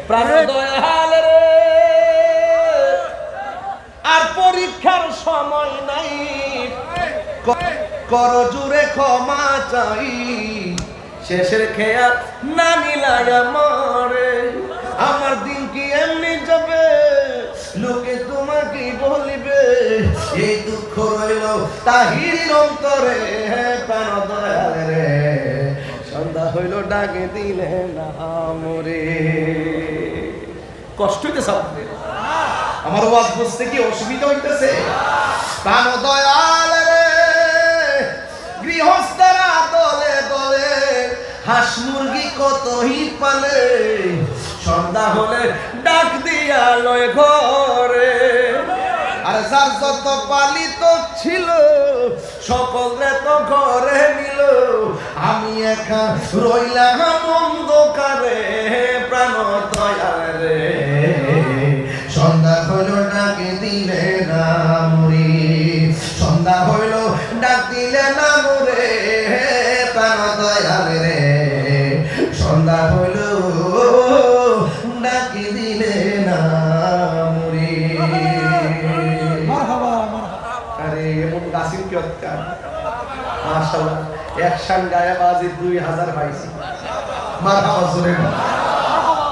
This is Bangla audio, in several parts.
প্রাণ দয়াল রে, আর পরীক্ষার সময় নাই, কর জুড়ে ক্ষমা চাই, শেষের খেয়া না নিলাই আমারে, আমার দিন কি এমনি যাবে, লোকে তোমাকে বলিবে, এই দুঃখ রইল তাহির অন্তরে, প্রাণ দয়াল রে, সন্ধ্যা হইল ডাকে দিলে না মরে। কষ্ট হইতেছে আমার ওয়াজ বুঝতে কি অসুবিধা হইতেছে? প্রাণ দয়াল রে, গৃহস্থরা দলে দলে হাঁস মুরগি কতই পালে, সন্ধ্যা হলে ডাক দিয়া লয় ঘরে, আর যার যত পালিত ছিল সকলে তো ঘরে নিল, আমি একা রইলাম অন্ধকারে, প্রাণ দয়াল রে, সন্ধ্যা হইল ডাকে দিলে না মরি, সন্ধ্যা হইল ডাক দিলে না মরে, প্রাণ দয়াল রে, সন্ধ্যা হইল ডাকে দিলে না মরি। আরে এমন গাছির কি অত্যাচার, মাশাআল্লাহ, একশান গায়ে বাজি 2000 পাইছি, মারহাবা জোরে।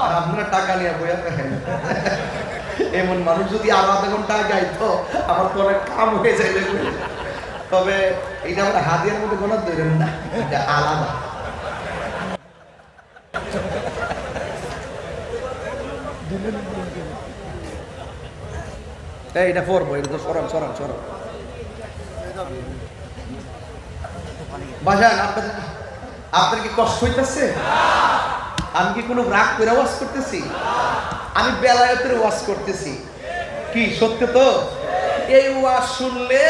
আর আপনারা টাকা নিয়ে বইয়া দেখেন, এমন মানুষ যদি আরো আধা ঘন্টা গাইতো আমার তো অনেক কাম হয়ে যাইবে। তবে এটা আমরা হাদিয়ার মধ্যে গোনা ধরেন না, এটা আলাদা। এইটা পড়বো, এটা তো সরান সরান সরান বাজান। আপনার কি কষ্ট হইতেছে? আমি কি কোনো রাগ করে ওয়াজ করতেছি? আমি বেলায়েতের ওয়াজ করতেছি, কি সত্য তো? এই ওয়াজ শুনলে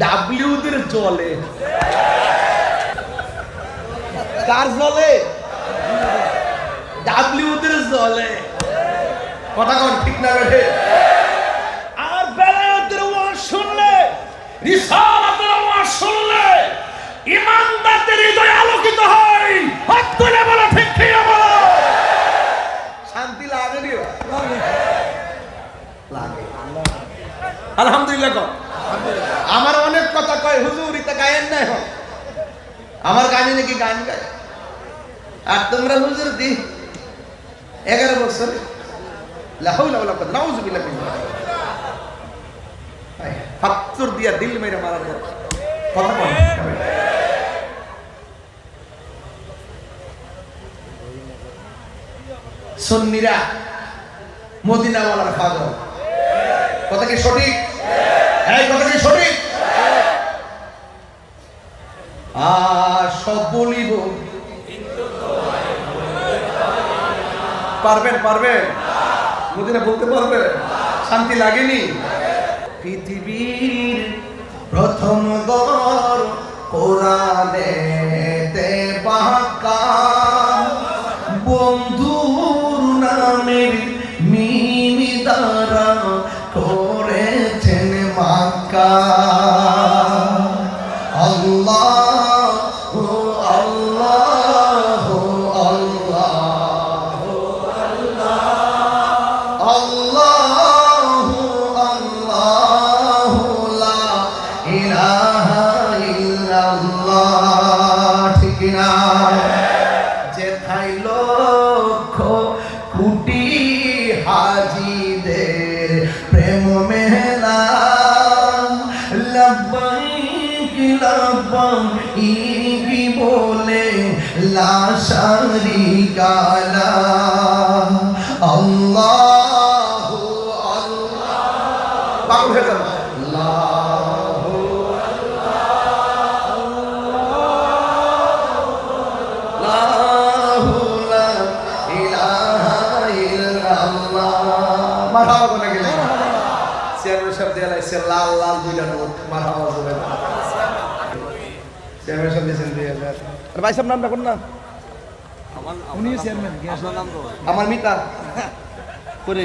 ডাব্লিউদের জলে, কার জলে? ডাব্লিউদের জলে। কথা কোন ঠিক না বেঠে? আর বেলায়েতের ওয়াজ শুনলে, রিসালাতের ওয়াজ শুনলে ইমানদারদের হৃদয় আলোকিত হয়। হাত তুলে বলো ঠিক কি বলো, শান্তি লাগে নি? লাগে। আলহামদুলিল্লাহ কর। আমার অনেক কথা কয় হুজুর ইতা গায়েন নাই হয়, আমার গানে নাকি গান গায়, আর তোমরা হুজুর দি 11 বছর লা হাওলা ওয়ালা কুওয়াতা নাউযুবিল্লাহ ফাত্তর দিয়া দিল মেরে মারা যায়। কথা বল। সুন্নিরা মদিনাওয়ালার পাগল, কথা কি সঠিক? এই কথা কি সঠিক? সব বলিব, পারবেন পারবেন? মদিনা বলতে পারবে? শান্তি লাগেনি? পৃথিবীর প্রথম দর কোরআনেতে পাকা, বন্ধুর নামের মিম দ্বারা করেছেন মাক্কা। আল্লাহ আল্লাহ আল্লাহ আল্লাহ আল্লাহ লা ইলাহা ইল্লাল্লাহ। ঠিক না? যেথায় লক্ষ কোটি হাজিদের প্রেম মেলা, লব্বাইক লব্বাইক বলে লা শারিকা লাহ। আল্লাহু আল্লাহ পাগল হয়ে যাবে। আল্লাহু আল্লাহ লা ইলাহা ইল্লাল্লাহ। মারহাবা কোনে গেলে চেয়ারম্যান সাহেব দিয়ে লাইছে লাল লাল দুইটা নোট। মারহাবা বলে চেয়ারম্যান সাহেব দিয়েছেন 2000। আর ভাই সাহেব নামটা কোন না? উনি চেয়ারম্যান। আমার মিতা করে